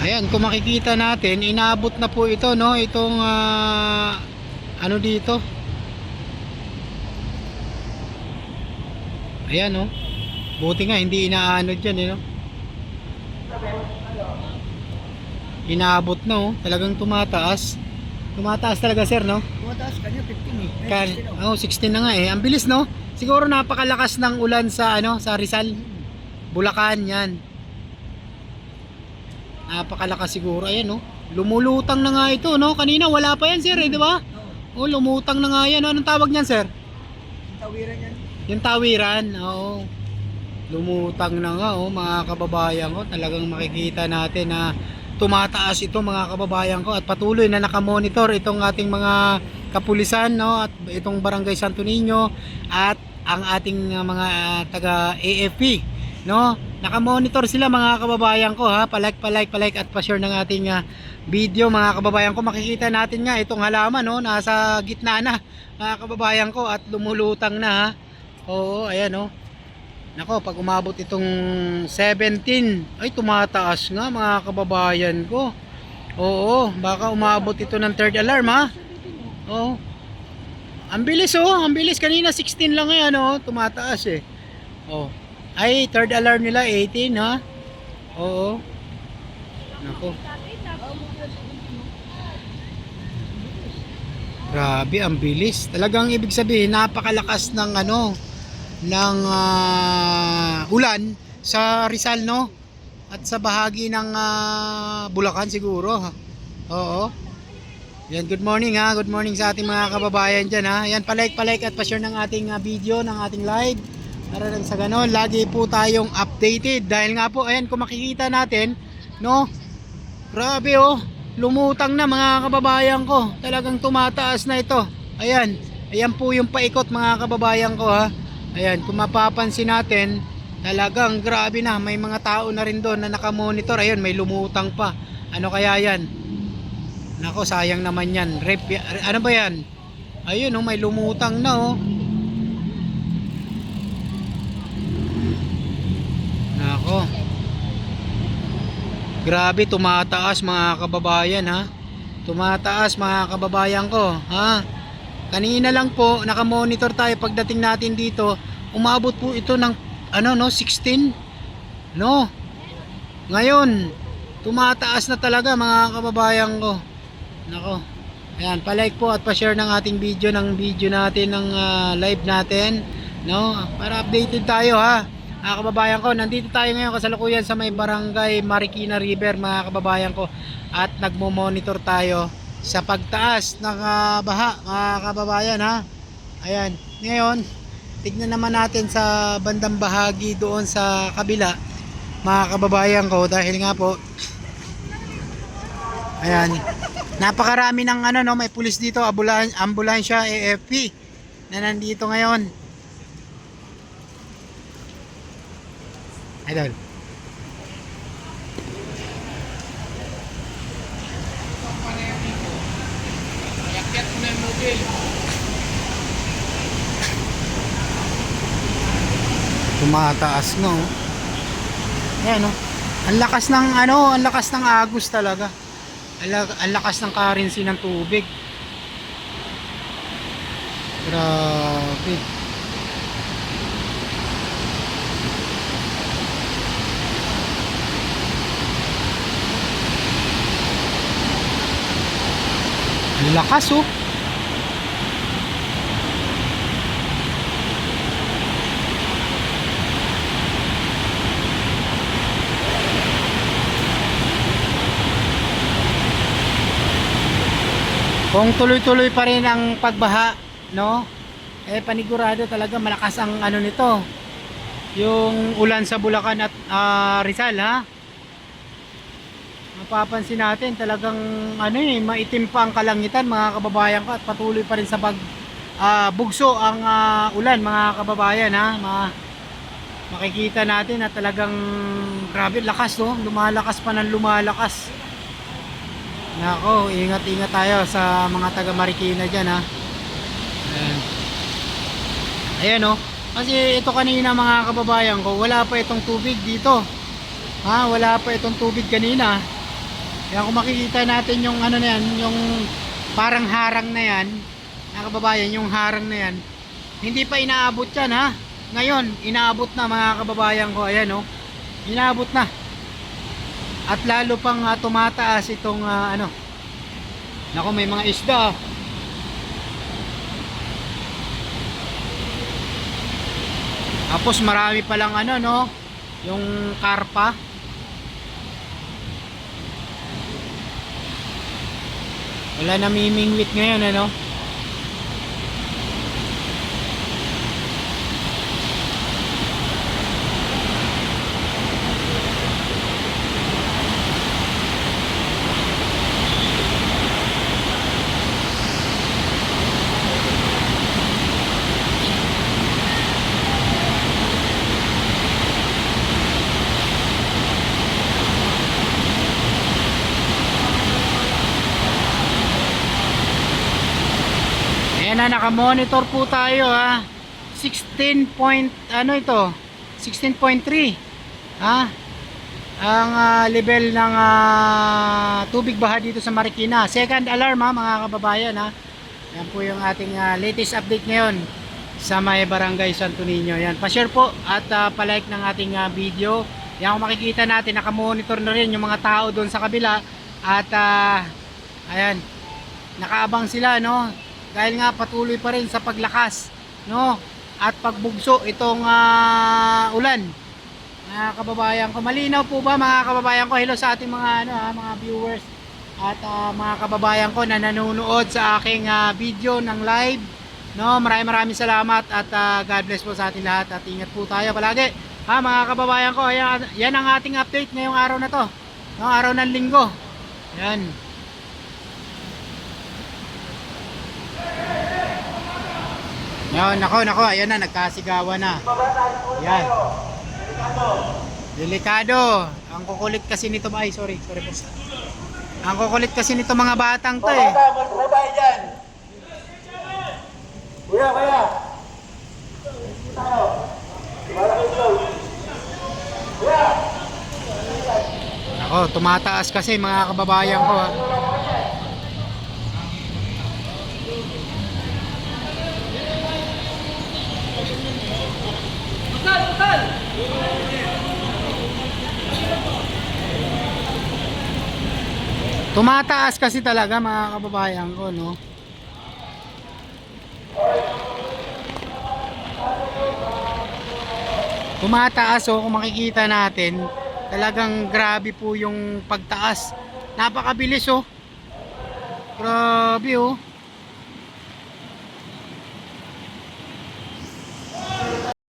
Ayan, kung makikita natin, inaabot na po ito, no? Itong ano dito. Ayan, no? Buti nga hindi inaano diyan, no? Inaabot na, oh. Talagang tumataas. Tumataas talaga, sir, no? Tumataas kanya 15 eh. Kan, oh, 16 na nga eh. Ang bilis, no? Siguro napakalakas ng ulan sa ano, sa Rizal, Bulacan 'yan. Napakalakas siguro. Ayan, no? Lumulutang na nga ito, no? Kanina wala pa 'yan, sir, eh, di ba? Oh, lumutang na nga 'yan. Anong tawag niyan, sir? Yung tawiran yan. Yung tawiran. Oo. Lumutang na nga, oh, mga kababayan ko. Talagang makikita natin na tumataas ito, mga kababayan ko, at patuloy na nakamonitor itong ating mga kapulisan, no, at itong Barangay Santo Niño at ang ating mga taga AFP, no. Nakamonitor sila, mga kababayan ko, ha. Palike at pa-share ng ating video, mga kababayan ko. Makikita natin nga itong halaman, no, nasa gitna na, mga kababayan ko, at lumulutang na, ha. Oo, ayan, no. Nako, pag umabot itong 17, ay tumataas nga, mga kababayan ko. Oo, baka umabot ito ng third alarm, ha. Oo. Ang bilis, oh, ang bilis. Kanina 16 lang yan, oh, tumataas eh. Oh. Ay, third alarm nila 18, ha. Oo. Nako. Grabe, ang bilis. Talagang ibig sabihin, napakalakas ng ano, ng ulan sa Rizal, no, at sa bahagi ng Bulacan siguro. Oo. Yan, good morning, ha. Good morning sa ating mga kababayan dyan, ha. Yan, palike at pa-share ng ating video, ng ating live, para lang sa ganon lagi po tayong updated. Dahil nga po, ayan, kung makikita natin, no, grabe, oh, lumutang na, mga kababayan ko. Talagang tumataas na ito. Ayan, ayan po yung paikot, mga kababayan ko, ha. Ayan, kung mapapansin natin, talagang grabe na. May mga tao na rin doon na nakamonitor. Ayun, may lumutang pa. Ano kaya yan? Nako, sayang naman yan. Ano ba yan? Ayun, oh, may lumutang na, oh. Nako. Grabe, tumataas, mga kababayan, ha. Tumataas, mga kababayan ko, ha. Kanina lang po, nakamonitor tayo pagdating natin dito. Umabot po ito ng ano, no, 16. No. Ngayon, tumataas na talaga, mga kababayan ko. Nako. Ayan, pa-like po at pa-share ng ating video, ng video natin, ng live natin, no? Para updated tayo, ha. Mga kababayan ko, nandito tayo ngayon kasalukuyan sa may Barangay Marikina River, mga kababayan ko. At nagmo-monitor tayo sa pagtaas ng baha, mga kababayan, ha. Ayan, ngayon tignan naman natin sa bandang bahagi doon sa kabila, mga kababayan ko, dahil nga po, ayan, napakarami ng ano, no, may pulis dito, ambulansya, AFP na nandito ngayon. Idol, yakit mo na yung mobile. Tumataas nga, oh. Ayan, oh. Ang lakas ng ano, ang lakas ng agos talaga. Ang lakas ng currency ng tubig. Grabe. Ang lakas, oh. Kung tuloy-tuloy pa rin ang pagbaha, no, eh panigurado talaga malakas ang ano nito, yung ulan sa Bulacan at Rizal, ha. Mapapansin natin talagang ano eh, maitim pa ang kalangitan, mga kababayan ko, at patuloy pa rin sa bugso ang ulan, mga kababayan, ha. Makikita natin na talagang grabe lakas, no, lumalakas pa ng lumalakas. Nako, ingat tayo sa mga taga Marikina dyan, ha. Ayan. Ayan, oh. Kasi ito kanina, mga kababayan ko, wala pa itong tubig dito, ha. Wala pa itong tubig kanina. Yan, kung makikita natin yung ano na yan, yung parang harang na yan, mga kababayan, yung harang na yan, hindi pa inaabot yan ha. Ngayon, inaabot na mga kababayan ko. Ayan oh, inaabot na. At lalo pang tumataas itong ano. Nako, may mga isda. Tapos marami palang ano no, yung karpa. Wala namimingwit ngayon ano. Ayan na, naka-monitor po tayo ha. 16 point, ano ito? 16.3 ha? Ang level ng tubig baha dito sa Marikina. Second alarm ha mga kababayan ha. Yan po yung ating latest update ngayon sa may Barangay Santo Niño. Yan, pa-share po at pa-like ng ating video. Yan, kung makikita natin, naka-monitor na rin yung mga tao doon sa kabila. At ayan, nakaabang sila no. Dahil nga patuloy pa rin sa paglakas no at pagbugso itong ulan. Mga kababayan ko, malinaw po ba mga kababayan ko? Hello sa ating mga ano mga viewers at mga kababayan ko na nanonood sa aking video ng live no. Maraming salamat at God bless po sa ating lahat at ingat po tayo palagi ha mga kababayan ko. Ayan, yan ang ating update ngayong araw na to no, araw ng linggo. Yan. Nako, ayan na, nagkasigawan na. Yan. Delikado. Ang kukulit kasi nito, ay sorry po. Ang kukulit kasi nito mga batang to eh. Kuya. Nako, tumataas kasi mga kababayan ko ha. Tumataas kasi talaga mga kababayan ko no. Tumataas oh, kung makikita natin, talagang grabe po yung pagtaas. Napakabilis oh. Grabe oh.